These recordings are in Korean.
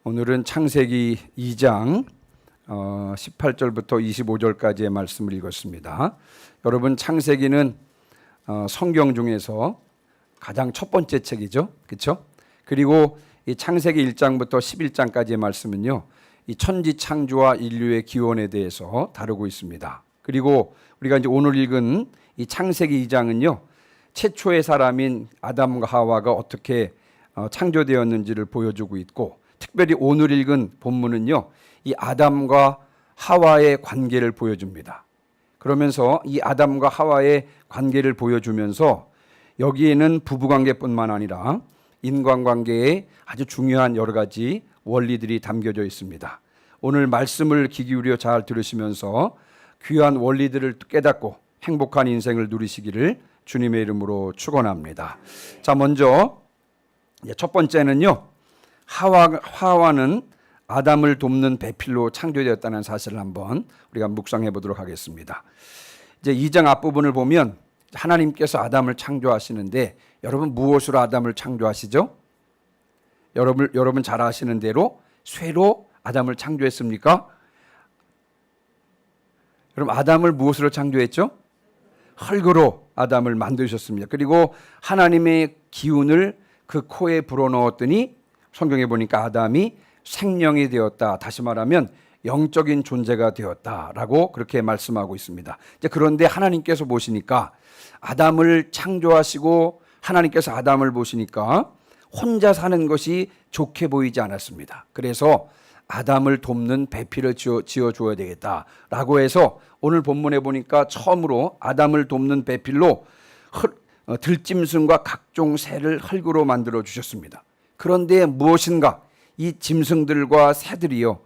오늘은 창세기 2장 18절부터 25절까지의 말씀을 읽었습니다. 여러분, 창세기는 성경 중에서 가장 첫 번째 책이죠, 그렇죠? 그리고 이 창세기 1장부터 11장까지의 말씀은요, 이 천지 창조와 인류의 기원에 대해서 다루고 있습니다. 그리고 우리가 이제 오늘 읽은 이 창세기 2장은요, 최초의 사람인 아담과 하와가 어떻게 창조되었는지를 보여주고 있고, 특별히 오늘 읽은 본문은요, 이 아담과 하와의 관계를 보여줍니다. 그러면서 이 아담과 하와의 관계를 보여주면서 여기에는 부부관계뿐만 아니라 인간관계에 아주 중요한 여러 가지 원리들이 담겨져 있습니다. 오늘 말씀을 귀 기울여 잘 들으시면서 귀한 원리들을 깨닫고 행복한 인생을 누리시기를 주님의 이름으로 축원합니다. 자, 먼저 첫 번째는요, 하와는 아담을 돕는 배필로 창조되었다는 사실을 한번 우리가 묵상해 보도록 하겠습니다. 이제 2장 앞부분을 보면 하나님께서 아담을 창조하시는데, 여러분 무엇으로 아담을 창조하시죠? 여러분 잘 아시는 대로 쇠로 아담을 창조했습니까? 여러분, 아담을 무엇으로 창조했죠? 흙으로 아담을 만드셨습니다. 그리고 하나님의 기운을 그 코에 불어넣었더니 성경에 보니까 아담이 생명이 되었다. 다시 말하면 영적인 존재가 되었다라고 그렇게 말씀하고 있습니다. 이제 그런데 하나님께서 보시니까 아담을 창조하시고 하나님께서 아담을 보시니까 혼자 사는 것이 좋게 보이지 않았습니다. 그래서 아담을 돕는 배필을 지어줘야 되겠다라고 해서 오늘 본문에 보니까 처음으로 아담을 돕는 배필로 들짐승과 각종 새를 흙으로 만들어 주셨습니다. 그런데 무엇인가 이 짐승들과 새들이요,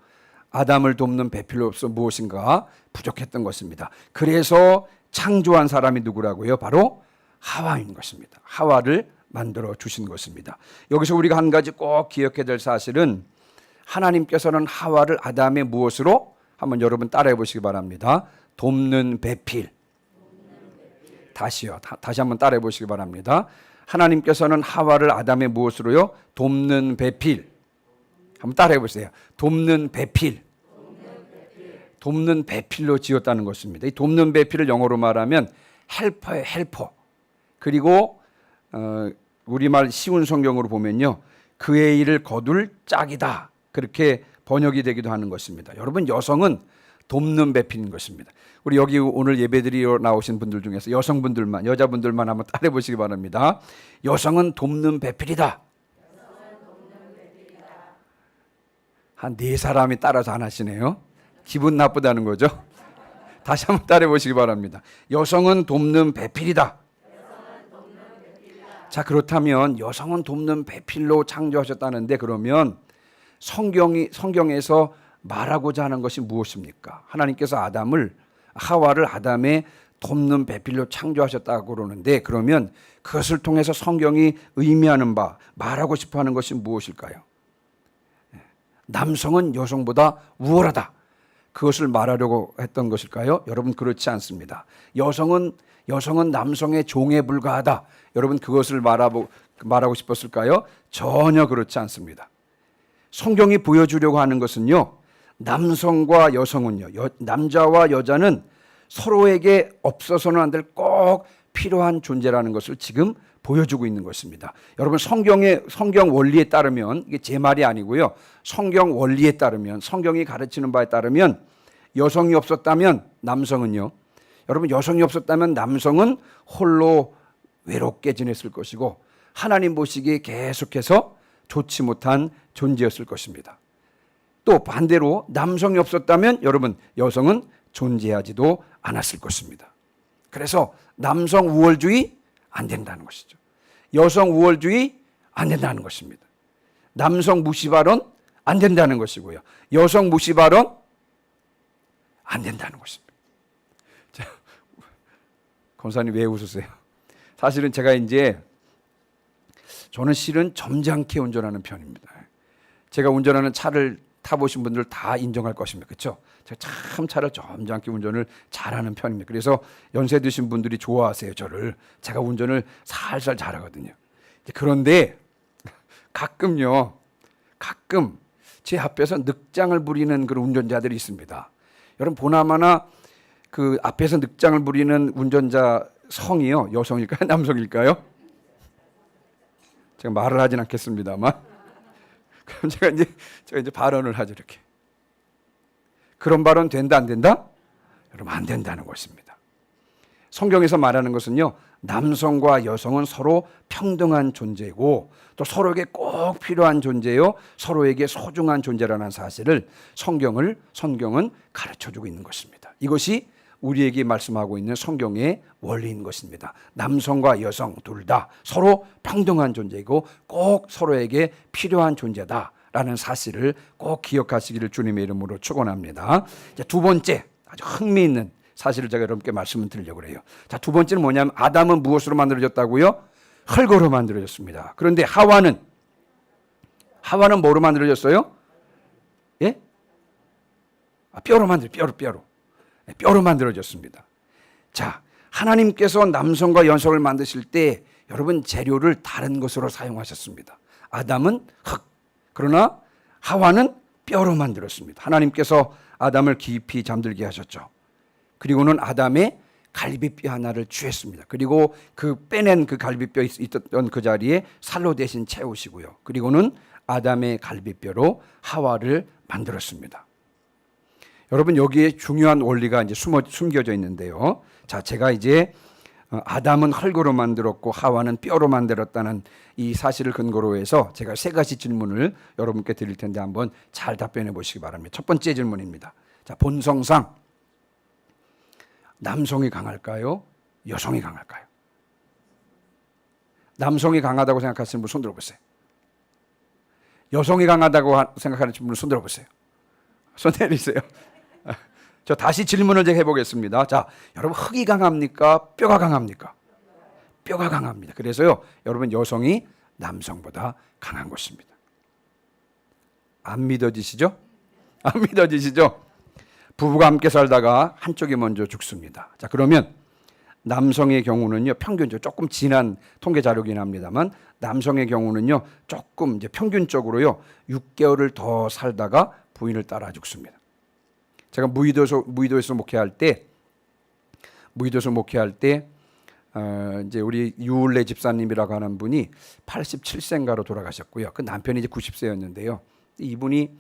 아담을 돕는 배필로서 무엇인가 부족했던 것입니다. 그래서 창조한 사람이 누구라고요? 바로 하와인 것입니다. 하와를 만들어 주신 것입니다. 여기서 우리가 한 가지 꼭 기억해야 될 사실은, 하나님께서는 하와를 아담의 무엇으로? 한번 여러분 따라해 보시기 바랍니다. 돕는 배필. 다시요. 다시 한번 따라해 보시기 바랍니다. 하나님께서는 하와를 아담의 무엇으로요? 돕는 배필. 한번 따라해 보세요. 돕는 배필. 돕는 배필로 지었다는 것입니다. 이 돕는 배필을 영어로 말하면 헬퍼예요, 헬퍼. 그리고 우리말 쉬운 성경으로 보면요, 그의 일을 거둘 짝이다, 그렇게 번역이 되기도 하는 것입니다. 여러분, 여성은 돕는 배필인 것입니다. 우리 여기 오늘 예배드리러 나오신 분들 중에서 여성분들만, 여자분들만 한번 따라해 보시기 바랍니다. 여성은 돕는 배필이다. 한 4사람이 따라서 안 하시네요. 기분 나쁘다는 거죠. 다시 한번 따라해 보시기 바랍니다. 여성은 돕는 배필이다. 자, 그렇다면 여성은 돕는 배필로 창조하셨다는데, 그러면 성경에서 말하고자 하는 것이 무엇입니까? 하나님께서 하와를 아담의 돕는 배필로 창조하셨다고 그러는데, 그러면 그것을 통해서 성경이 의미하는 바, 말하고 싶어 하는 것이 무엇일까요? 남성은 여성보다 우월하다, 그것을 말하려고 했던 것일까요? 여러분, 그렇지 않습니다. 여성은 남성의 종에 불과하다, 여러분 그것을 말하고 싶었을까요? 전혀 그렇지 않습니다. 성경이 보여주려고 하는 것은요, 남성과 여성은요, 남자와 여자는 서로에게 없어서는 안 될 꼭 필요한 존재라는 것을 지금 보여주고 있는 것입니다. 여러분, 성경 원리에 따르면, 이게 제 말이 아니고요, 성경 원리에 따르면, 성경이 가르치는 바에 따르면, 여성이 없었다면 남성은요, 여러분, 여성이 없었다면 남성은 홀로 외롭게 지냈을 것이고, 하나님 보시기에 계속해서 좋지 못한 존재였을 것입니다. 또 반대로 남성이 없었다면 여러분, 여성은 존재하지도 않았을 것입니다. 그래서 남성 우월주의 안 된다는 것이죠. 여성 우월주의 안 된다는 것입니다. 남성 무시 발언 안 된다는 것이고요, 여성 무시 발언 안 된다는 것입니다. 자, 권사님 왜 웃으세요? 사실은 저는 실은 점잖게 운전하는 편입니다. 제가 운전하는 차를 타보신 분들 다 인정할 것입니다. 그렇죠? 제가 참 차를 점잖게 운전을 잘하는 편입니다. 그래서 연세 드신 분들이 좋아하세요, 저를. 제가 운전을 살살 잘하거든요. 그런데 가끔 제 앞에서 늑장을 부리는 그런 운전자들이 있습니다. 여러분 보나마나 그 앞에서 늑장을 부리는 운전자 성이요, 여성일까요, 남성일까요? 제가 말을 하진 않겠습니다만, 그럼 제가 이제 발언을 하죠. 이렇게 그런 발언 된다 안 된다? 여러분 안 된다는 것입니다. 성경에서 말하는 것은요, 남성과 여성은 서로 평등한 존재고 또 서로에게 꼭 필요한 존재요, 서로에게 소중한 존재라는 사실을 성경은 가르쳐주고 있는 것입니다. 이것이 우리에게 말씀하고 있는 성경의 원리인 것입니다. 남성과 여성 둘 다 서로 평등한 존재이고 꼭 서로에게 필요한 존재다라는 사실을 꼭 기억하시기를 주님의 이름으로 축원합니다. 두 번째 아주 흥미있는 사실을 제가 여러분께 말씀을 드리려고 해요. 자, 두 번째는 뭐냐면 아담은 무엇으로 만들어졌다고요? 흙으로 만들어졌습니다. 그런데 하와는 뭐로 만들어졌어요? 예? 뼈로 뼈로 만들어졌습니다. 자, 하나님께서 남성과 여성을 만드실 때 여러분 재료를 다른 것으로 사용하셨습니다. 아담은 흙, 그러나 하와는 뼈로 만들었습니다. 하나님께서 아담을 깊이 잠들게 하셨죠. 그리고는 아담의 갈비뼈 하나를 취했습니다. 그리고 그 빼낸 그 갈비뼈 있었던 그 자리에 살로 대신 채우시고요. 그리고는 아담의 갈비뼈로 하와를 만들었습니다. 여러분 여기에 중요한 원리가 이제 숨겨져 있는데요. 자, 제가 이제 아담은 흙으로 만들었고 하와는 뼈로 만들었다는 이 사실을 근거로 해서 제가 세 가지 질문을 여러분께 드릴 텐데 한번 잘 답변해 보시기 바랍니다. 첫 번째 질문입니다. 자, 본성상 남성이 강할까요? 여성이 강할까요? 남성이 강하다고 생각하시는 분 손 들어보세요. 여성이 강하다고 생각하는 분은 손 들어보세요. 손 내리세요. 저 다시 질문을 제가 해보겠습니다. 자, 여러분 흙이 강합니까? 뼈가 강합니까? 뼈가 강합니다. 그래서요, 여러분 여성이 남성보다 강한 것입니다. 안 믿어지시죠? 안 믿어지시죠? 부부가 함께 살다가 한쪽이 먼저 죽습니다. 자, 그러면 남성의 경우는요, 평균적으로 조금 진한 통계 자료긴 합니다만 남성의 경우는요, 조금 이제 평균적으로요 6개월을 더 살다가 부인을 따라 죽습니다. 제가 무의도에서 목회할 때 이제 우리 유울레 집사님이라고 하는 분이 87세인가로 돌아가셨고요. 그 남편이 이제 90세였는데요. 이분이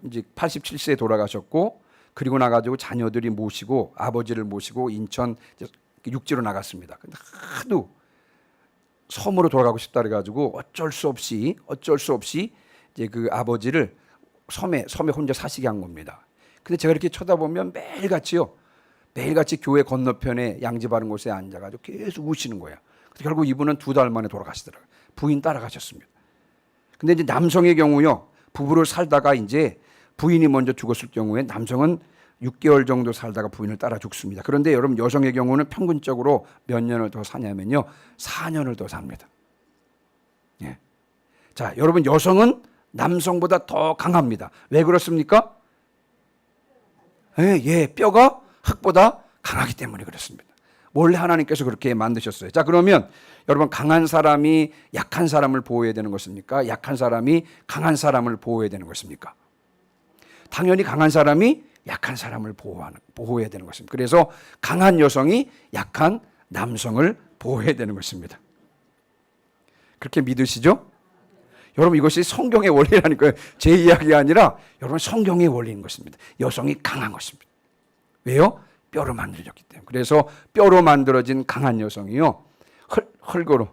이제 87세에 돌아가셨고, 그리고 나가지고 자녀들이 모시고 아버지를 모시고 인천 육지로 나갔습니다. 근데 하도 섬으로 돌아가고 싶다 그래가지고 어쩔 수 없이 이제 그 아버지를 섬에 혼자 사시게 한 겁니다. 근데 제가 이렇게 쳐다보면 매일같이 교회 건너편에 양지 바른 곳에 앉아가지고 계속 우시는 거예요. 결국 이분은 2달 만에 돌아가시더라고요. 부인 따라가셨습니다. 근데 이제 남성의 경우요, 부부를 살다가 이제 부인이 먼저 죽었을 경우에 남성은 6개월 정도 살다가 부인을 따라 죽습니다. 그런데 여러분 여성의 경우는 평균적으로 몇 년을 더 사냐면요, 4년을 더 삽니다. 예. 자, 여러분 여성은 남성보다 더 강합니다. 왜 그렇습니까? 뼈가 흙보다 강하기 때문에 그렇습니다. 원래 하나님께서 그렇게 만드셨어요. 자, 그러면 여러분 강한 사람이 약한 사람을 보호해야 되는 것입니까? 약한 사람이 강한 사람을 보호해야 되는 것입니까? 당연히 강한 사람이 약한 사람을 보호해야 되는 것입니다. 그래서 강한 여성이 약한 남성을 보호해야 되는 것입니다. 그렇게 믿으시죠? 여러분 이것이 성경의 원리라니까요. 제 이야기가 아니라 여러분 성경의 원리인 것입니다. 여성이 강한 것입니다. 왜요? 뼈로 만들어졌기 때문에. 그래서 뼈로 만들어진 강한 여성이요, 흙으로.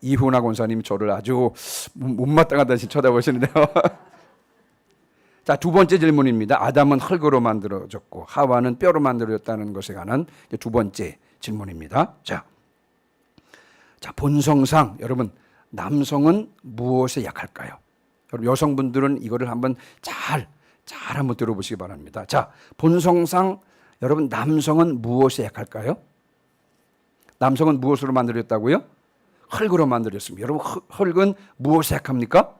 이훈아 권사님이 저를 아주 못마땅하다시 쳐다보시는데요. 자, 두 번째 질문입니다. 아담은 흙으로 만들어졌고 하와는 뼈로 만들어졌다는 것에 관한 두 번째 질문입니다. 자, 본성상 여러분 남성은 무엇에 약할까요? 여러분 여성분들은 이거를 한번 잘 한번 들어보시기 바랍니다. 자, 본성상 여러분 남성은 무엇에 약할까요? 남성은 무엇으로 만들어졌다고요? 흙으로 만들어졌습니다. 여러분 흙은 무엇에 약합니까?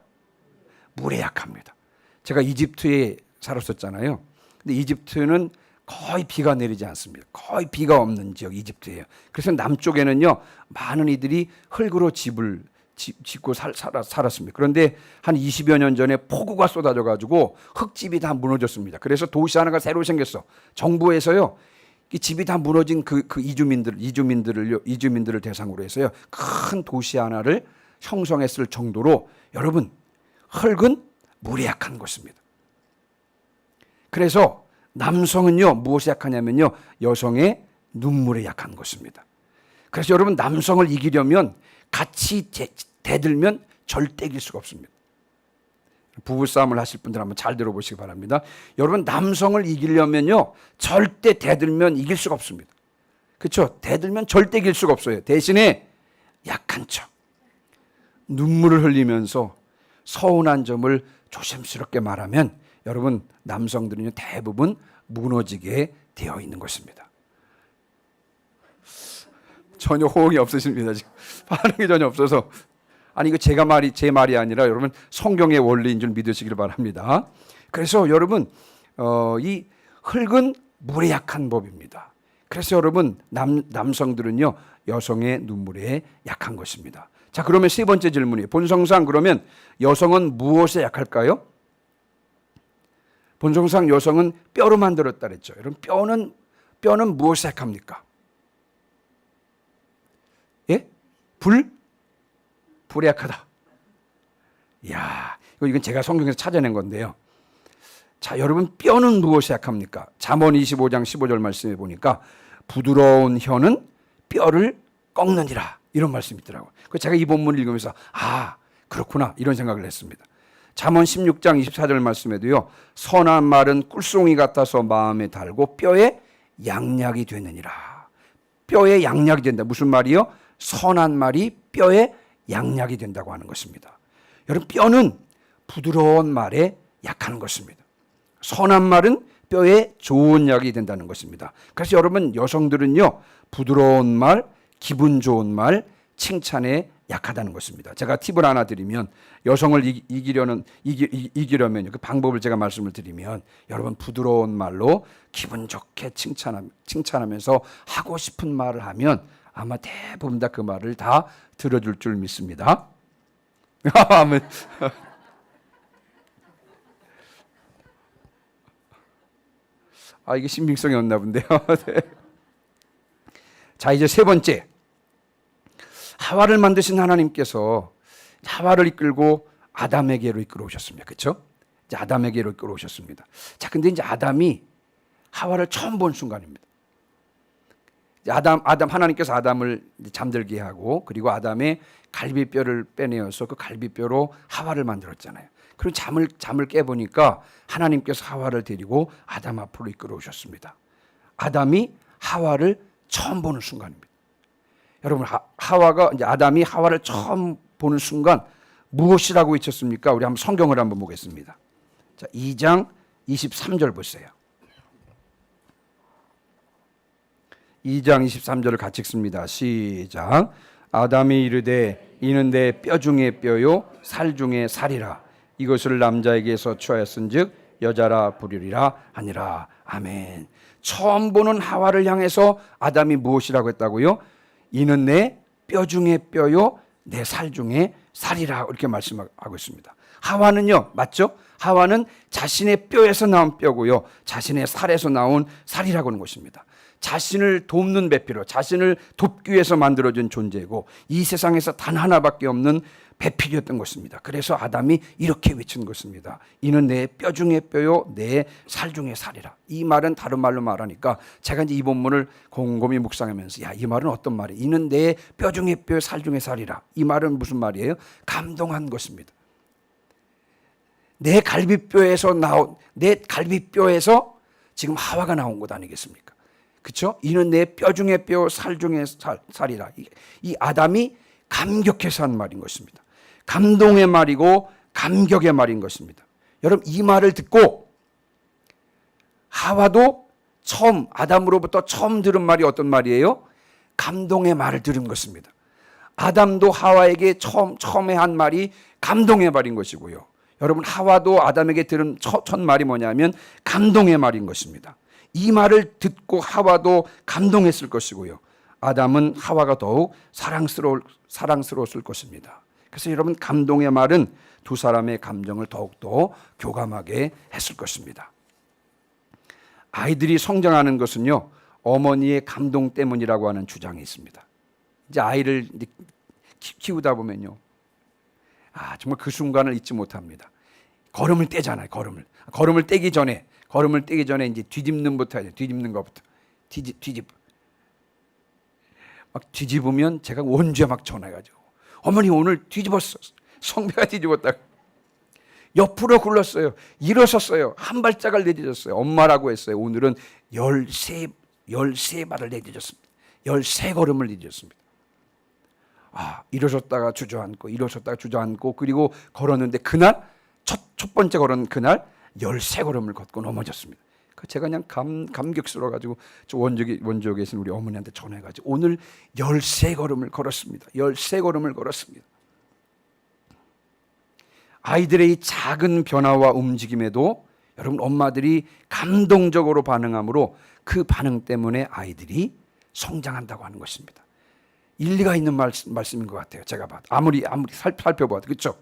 물에 약합니다. 제가 이집트에 살았었잖아요. 근데 이집트는 거의 비가 내리지 않습니다. 거의 비가 없는 지역 이집트예요. 그래서 남쪽에는요 많은 이들이 흙으로 집을 짓고 살았습니다. 그런데 한 20여 년 전에 폭우가 쏟아져 가지고 흙집이 다 무너졌습니다. 그래서 도시 하나가 새로 생겼어. 정부에서요. 이 집이 다 무너진 그 이주민들을 대상으로 해서요. 큰 도시 하나를 형성했을 정도로 여러분 흙은 물에 약한 것입니다. 그래서 남성은요 무엇에 약하냐면요 여성의 눈물에 약한 것입니다. 그래서 여러분 남성을 이기려면 같이 대들면 절대 이길 수가 없습니다. 부부싸움을 하실 분들 한번 잘 들어보시기 바랍니다. 여러분 남성을 이기려면요 절대 대들면 이길 수가 없습니다. 그렇죠? 대들면 절대 이길 수가 없어요. 대신에 약한 척 눈물을 흘리면서 서운한 점을 조심스럽게 말하면 여러분 남성들은 대부분 무너지게 되어 있는 것입니다. 전혀 호응이 없으십니다. 지금 반응이 전혀 없어서 아니 이거 제 말이 아니라 여러분 성경의 원리인 줄 믿으시길 바랍니다. 그래서 여러분 이 흙은 물에 약한 법입니다. 그래서 여러분 남성들은요 여성의 눈물에 약한 것입니다. 자 그러면 세 번째 질문이에요. 본성상 그러면 여성은 무엇에 약할까요? 본성상 여성은 뼈로 만들었다 그랬죠. 여러분 뼈는 무엇에 약합니까? 예? 불에 약하다. 이야, 이건 제가 성경에서 찾아낸 건데요. 자, 여러분 뼈는 무엇에 약합니까? 잠언 25장 15절 말씀에 보니까 부드러운 혀는 뼈를 꺾느니라 이런 말씀이 있더라고요. 제가 이 본문을 읽으면서 아 그렇구나 이런 생각을 했습니다. 잠언 16장 24절 말씀에도요. 선한 말은 꿀송이 같아서 마음에 달고 뼈에 양약이 되느니라. 뼈에 양약이 된다. 무슨 말이요? 선한 말이 뼈에 양약이 된다고 하는 것입니다. 여러분 뼈는 부드러운 말에 약한 것입니다. 선한 말은 뼈에 좋은 약이 된다는 것입니다. 그래서 여러분 여성들은요 부드러운 말, 기분 좋은 말, 칭찬에 약하다는 것입니다. 제가 팁을 하나 드리면 여성을 이기려면 그 방법을 제가 말씀을 드리면 여러분 부드러운 말로 기분 좋게 칭찬하면서 하고 싶은 말을 하면 아마 대부분 다 그 말을 다 들어줄 줄 믿습니다. 아멘. 아 이게 신빙성이 없나 본데요. 네. 자 이제 세 번째. 하와를 만드신 하나님께서 하와를 이끌고 아담에게로 이끌어 오셨습니다. 그렇죠? 이제 아담에게로 이끌어 오셨습니다. 자, 근데 이제 아담이 하와를 처음 본 순간입니다. 하나님께서 아담을 잠들게 하고 그리고 아담의 갈비뼈를 빼내어서 그 갈비뼈로 하와를 만들었잖아요. 그리고 잠을 깨보니까 하나님께서 하와를 데리고 아담 앞으로 이끌어 오셨습니다. 아담이 하와를 처음 보는 순간입니다. 여러분 아담이 하와를 처음 보는 순간 무엇이라고 외쳤습니까? 우리 한번 성경을 한번 보겠습니다. 자, 2장 23절 보세요. 2장 23절을 같이 읽습니다. 시작. 아담이 이르되 이는 내 뼈 중에 뼈요 살 중에 살이라. 이것을 남자에게서 취하였은즉 여자라 부르리라 하니라. 아멘. 처음 보는 하와를 향해서 아담이 무엇이라고 했다고요? 이는 내 뼈 중에 뼈요 내 살 중에 살이라 이렇게 말씀하고 있습니다. 하와는요 맞죠? 하와는 자신의 뼈에서 나온 뼈고요 자신의 살에서 나온 살이라고 하는 것입니다. 자신을 돕는 배필로 자신을 돕기 위해서 만들어진 존재고 이 세상에서 단 하나밖에 없는 배필이었던 것입니다. 그래서 아담이 이렇게 외친 것입니다. 이는 내 뼈 중에 뼈요 내 살 중에 살이라. 이 말은 다른 말로 말하니까 제가 이제 이 본문을 곰곰이 묵상하면서 야, 이 말은 어떤 말이에요? 이는 내 뼈 중에 뼈 살 중에 살이라. 이 말은 무슨 말이에요? 감동한 것입니다. 내 갈비뼈에서 지금 하와가 나온 것 아니겠습니까? 그렇죠? 이는 내 뼈 중에 뼈 살 중에 살이라. 이 아담이 감격해서 한 말인 것입니다. 감동의 말이고 감격의 말인 것입니다. 여러분 이 말을 듣고 하와도 아담으로부터 처음 들은 말이 어떤 말이에요? 감동의 말을 들은 것입니다. 아담도 하와에게 처음에 한 말이 감동의 말인 것이고요. 여러분 하와도 아담에게 들은 첫 말이 뭐냐면 감동의 말인 것입니다. 이 말을 듣고 하와도 감동했을 것이고요. 아담은 하와가 더욱 사랑스러웠을 것입니다. 그래서 여러분 감동의 말은 두 사람의 감정을 더욱더 교감하게 했을 것입니다. 아이들이 성장하는 것은요, 어머니의 감동 때문이라고 하는 주장이 있습니다. 이제 아이를 키우다 보면요, 정말 그 순간을 잊지 못합니다. 걸음을 떼잖아요. 걸음을 떼기 전에 이제 뒤집는부터 해야 돼. 뒤집는 것부터 막 뒤집으면 제가 원주에 막 전화해가지고, 어머니 오늘 뒤집었어. 성배가 뒤집었다. 옆으로 굴렀어요. 일어섰어요. 한 발짝을 내딛었어요. 엄마라고 했어요. 오늘은 13발을 내딛었습니다. 13걸음을 내딛었습니다. 일어섰다가 주저앉고 그리고 걸었는데 그날 첫 번째 걸은 그날 13걸음을 걷고 넘어졌습니다. 제가 그냥 감격스러워가지고 저 원주에 계신 우리 어머니한테 전화해가지고 오늘 13걸음을 걸었습니다. 13걸음을 걸었습니다. 아이들의 이 작은 변화와 움직임에도 여러분 엄마들이 감동적으로 반응하므로 그 반응 때문에 아이들이 성장한다고 하는 것입니다. 일리가 있는 말씀인 것 같아요. 제가 봐도 아무리 살펴봐도 그렇죠.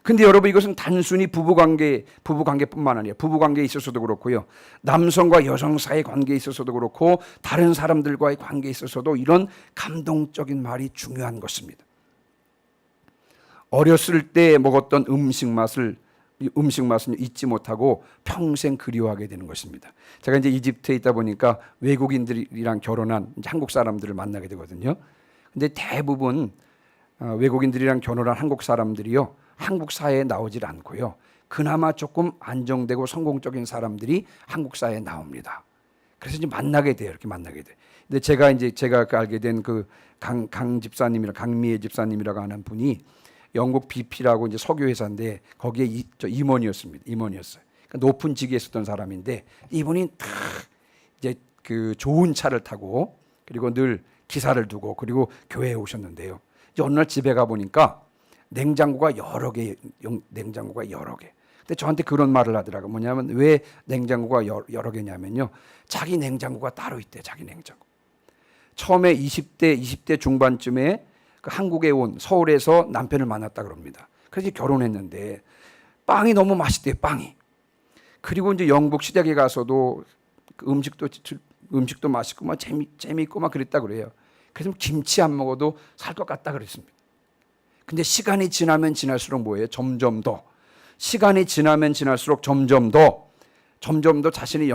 근데 여러분 이것은 단순히 부부관계뿐만 아니라 부부관계에 있어서도 그렇고요, 남성과 여성 사이의 관계에 있어서도 그렇고 다른 사람들과의 관계에 있어서도 이런 감동적인 말이 중요한 것입니다. 어렸을 때 먹었던 음식 맛은 잊지 못하고 평생 그리워하게 되는 것입니다. 제가 이제 이집트에 있다 보니까 외국인들이랑 결혼한 이제 한국 사람들을 만나게 되거든요. 근데 대부분 외국인들이랑 결혼한 한국 사람들이요, 한국 사회에 나오질 않고요, 그나마 조금 안정되고 성공적인 사람들이 한국 사회에 나옵니다. 그래서 이제 만나게 돼요. 이렇게 만나게 돼. 근데 제가 알게 된 그 강미애 집사님이라고 하는 분이 영국 BP라고 이제 석유 회사인데 거기에 임원이었습니다. 임원이었어요. 그러니까 높은 직위에 있었던 사람인데 이분이 다 이제 그 좋은 차를 타고 그리고 늘 기사를 두고 그리고 교회에 오셨는데요. 이제 어느 날 집에 가 보니까 냉장고가 여러 개. 근데 저한테 그런 말을 하더라고요. 뭐냐면 왜 냉장고가 여러 개냐면요, 자기 냉장고가 따로 있대. 자기 냉장고. 처음에 20대 중반쯤에 그 한국에 온 서울에서 남편을 만났다 그럽니다. 그래서 결혼했는데 빵이 너무 맛있대요. 빵이. 그리고 이제 영국 시댁에 가서도 그 음식도 맛있고 막 재미있고 막 그랬다 그래요. 그래서 김치 안 먹어도 살 것 같다 그랬습니다. 근데 시간이 지나면 지날수록 뭐예요? 시간이 지나면 지날수록 점점 더 자신이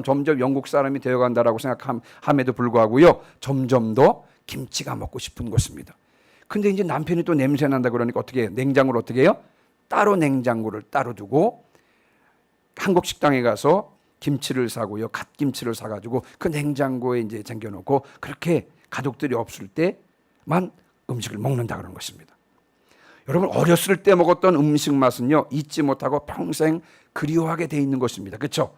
점점 영국 사람이 되어간다라고 생각함에도 불구하고요, 점점 더 김치가 먹고 싶은 것입니다. 근데 이제 남편이 또 냄새 난다 그러니까 어떻게 해요? 냉장고를 어떻게 해요? 냉장고를 따로 두고 한국 식당에 가서 김치를 사고요, 갓김치를 사가지고 그 냉장고에 이제 쟁겨놓고 그렇게 가족들이 없을 때만 음식을 먹는다 그런 것입니다. 여러분 어렸을 때 먹었던 음식 맛은요, 잊지 못하고 평생 그리워하게 돼 있는 것입니다. 그렇죠?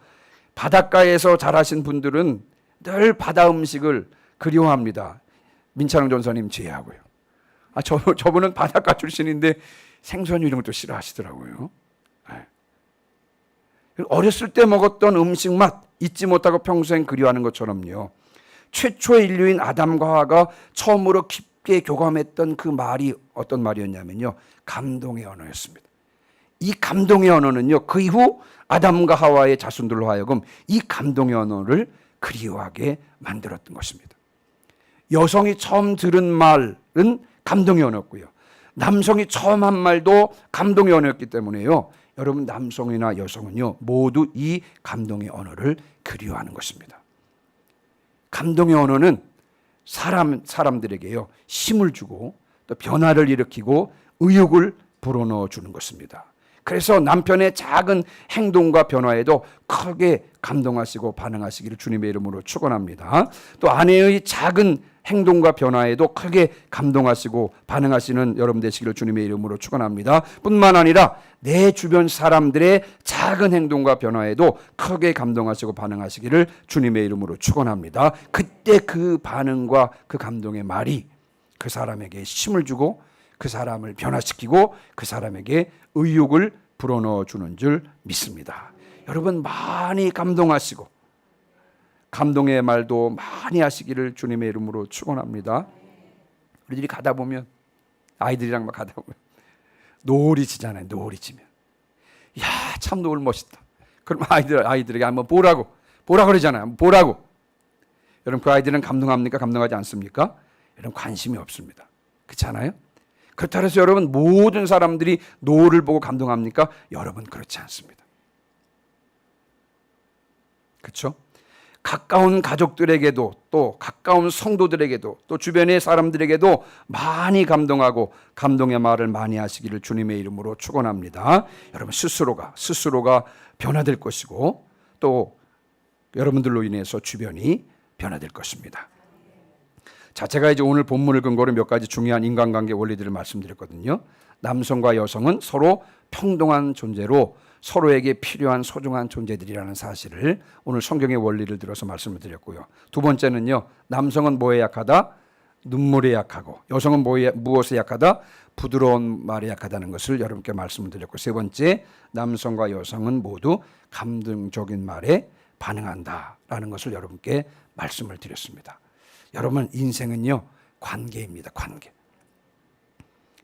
바닷가에서 자라신 분들은 늘 바다 음식을 그리워합니다. 민찬홍 전사님 제외하고요. 저분은 바닷가 출신인데 생선 이런 것도 싫어하시더라고요. 어렸을 때 먹었던 음식 맛 잊지 못하고 평생 그리워하는 것처럼요, 최초의 인류인 아담과 하와가 처음으로 깊게 교감했던 그 말이 어떤 말이었냐면요, 감동의 언어였습니다. 이 감동의 언어는요, 그 이후 아담과 하와의 자손들로 하여금 이 감동의 언어를 그리워하게 만들었던 것입니다. 여성이 처음 들은 말은 감동의 언어였고요, 남성이 처음 한 말도 감동의 언어였기 때문에요, 여러분 남성이나 여성은요 모두 이 감동의 언어를 그리워하는 것입니다. 감동의 언어는 사람들에게요 힘을 주고 또 변화를 일으키고 의욕을 불어넣어 주는 것입니다. 그래서 남편의 작은 행동과 변화에도 크게 감동하시고 반응하시기를 주님의 이름으로 축원합니다. 또 아내의 작은 행동과 변화에도 크게 감동하시고 반응하시는 여러분 되시기를 주님의 이름으로 축원합니다. 뿐만 아니라 내 주변 사람들의 작은 행동과 변화에도 크게 감동하시고 반응하시기를 주님의 이름으로 축원합니다. 그때 그 반응과 그 감동의 말이 그 사람에게 힘을 주고 그 사람을 변화시키고 그 사람에게 의욕을 불어넣어 주는 줄 믿습니다. 여러분 많이 감동하시고 감동의 말도 많이 하시기를 주님의 이름으로 축원합니다. 우리들이 가다 보면 아이들이랑 막 가다 보면 노을이 지잖아요. 노을이 지면. 야, 참 노을 멋있다. 그럼 아이들에게 한번 보라 그러잖아요. 보라고. 여러분 그 아이들은 감동합니까? 감동하지 않습니까? 여러분 관심이 없습니다. 그렇지 않아요? 그렇다고 해서 여러분 모든 사람들이 노을을 보고 감동합니까? 여러분 그렇지 않습니다. 그렇죠? 가까운 가족들에게도 또 가까운 성도들에게도 또 주변의 사람들에게도 많이 감동하고 감동의 말을 많이 하시기를 주님의 이름으로 축원합니다. 여러분 스스로가 변화될 것이고 또 여러분들로 인해서 주변이 변화될 것입니다. 자, 제가 이제 오늘 본문을 근거로 몇 가지 중요한 인간관계 원리들을 말씀드렸거든요. 남성과 여성은 서로 평등한 존재로 서로에게 필요한 소중한 존재들이라는 사실을 오늘 성경의 원리를 들어서 말씀을 드렸고요. 두 번째는요, 남성은 뭐에 약하다? 눈물에 약하고, 여성은 무엇에 약하다? 부드러운 말에 약하다는 것을 여러분께 말씀을 드렸고, 세 번째, 남성과 여성은 모두 감동적인 말에 반응한다라는 것을 여러분께 말씀을 드렸습니다. 여러분 인생은요, 관계입니다. 관계.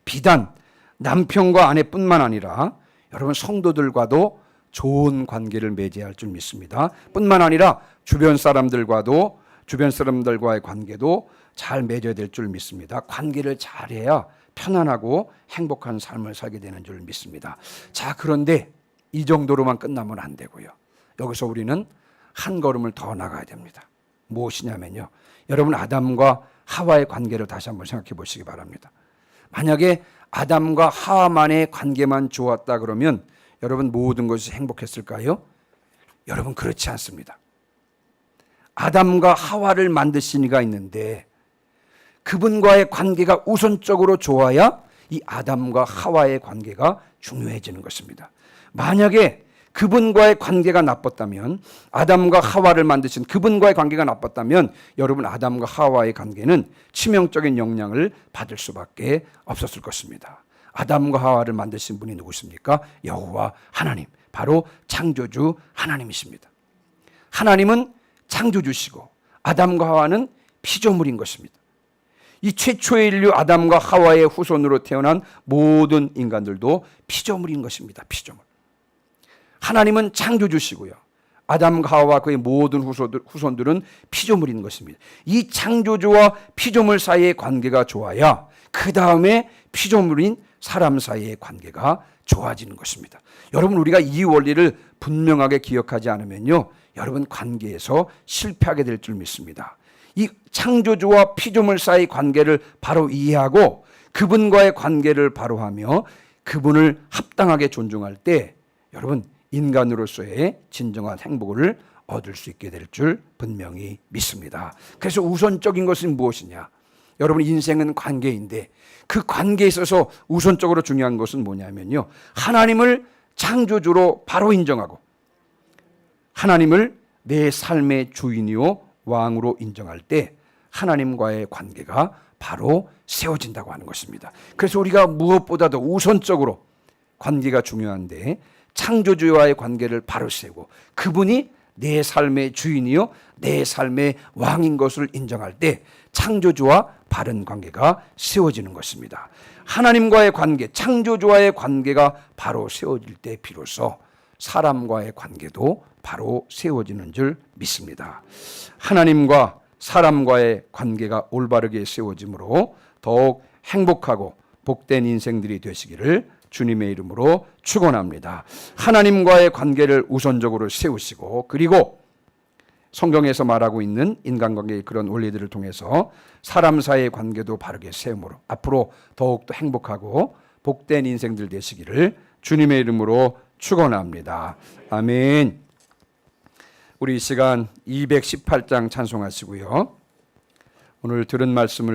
비단 남편과 아내뿐만 아니라 여러분 성도들과도 좋은 관계를 맺어야 할 줄 믿습니다. 뿐만 아니라 주변 사람들과의 관계도 잘 맺어야 될 줄 믿습니다. 관계를 잘해야 편안하고 행복한 삶을 살게 되는 줄 믿습니다. 자, 그런데 이 정도로만 끝나면 안 되고요. 여기서 우리는 한 걸음을 더 나가야 됩니다. 무엇이냐면요, 여러분 아담과 하와의 관계를 다시 한번 생각해 보시기 바랍니다. 만약에 아담과 하와만의 관계만 좋았다 그러면 여러분 모든 것이 행복했을까요? 여러분 그렇지 않습니다. 아담과 하와를 만드신 이가 있는데 그분과의 관계가 우선적으로 좋아야 이 아담과 하와의 관계가 중요해지는 것입니다. 만약에 그분과의 관계가 나빴다면, 아담과 하와를 만드신 그분과의 관계가 나빴다면 여러분 아담과 하와의 관계는 치명적인 영향을 받을 수밖에 없었을 것입니다. 아담과 하와를 만드신 분이 누구십니까? 여호와 하나님, 바로 창조주 하나님이십니다. 하나님은 창조주시고 아담과 하와는 피조물인 것입니다. 이 최초의 인류 아담과 하와의 후손으로 태어난 모든 인간들도 피조물인 것입니다. 피조물. 하나님은 창조주시고요, 아담과 하와와 그의 모든 후손들은 피조물인 것입니다. 이 창조주와 피조물 사이의 관계가 좋아야 그 다음에 피조물인 사람 사이의 관계가 좋아지는 것입니다. 여러분 우리가 이 원리를 분명하게 기억하지 않으면요, 여러분 관계에서 실패하게 될 줄 믿습니다. 이 창조주와 피조물 사이의 관계를 바로 이해하고 그분과의 관계를 바로 하며 그분을 합당하게 존중할 때 여러분 인간으로서의 진정한 행복을 얻을 수 있게 될 줄 분명히 믿습니다. 그래서 우선적인 것은 무엇이냐? 여러분 인생은 관계인데 그 관계에 있어서 우선적으로 중요한 것은 뭐냐면요, 하나님을 창조주로 바로 인정하고 하나님을 내 삶의 주인이요 왕으로 인정할 때 하나님과의 관계가 바로 세워진다고 하는 것입니다. 그래서 우리가 무엇보다도 우선적으로 관계가 중요한데 창조주와의 관계를 바로 세우고 그분이 내 삶의 주인이요 내 삶의 왕인 것을 인정할 때 창조주와 바른 관계가 세워지는 것입니다. 하나님과의 관계, 창조주와의 관계가 바로 세워질 때 비로소 사람과의 관계도 바로 세워지는 줄 믿습니다. 하나님과 사람과의 관계가 올바르게 세워짐으로 더욱 행복하고 복된 인생들이 되시기를 주님의 이름으로 축원합니다. 하나님과의 관계를 우선적으로 세우시고 그리고 성경에서 말하고 있는 인간관계의 그런 원리들을 통해서 사람 사이의 관계도 바르게 세움으로 앞으로 더욱더 행복하고 복된 인생들 되시기를 주님의 이름으로 축원합니다. 아멘. 우리 이 시간 218장 찬송하시고요. 오늘 들은 말씀을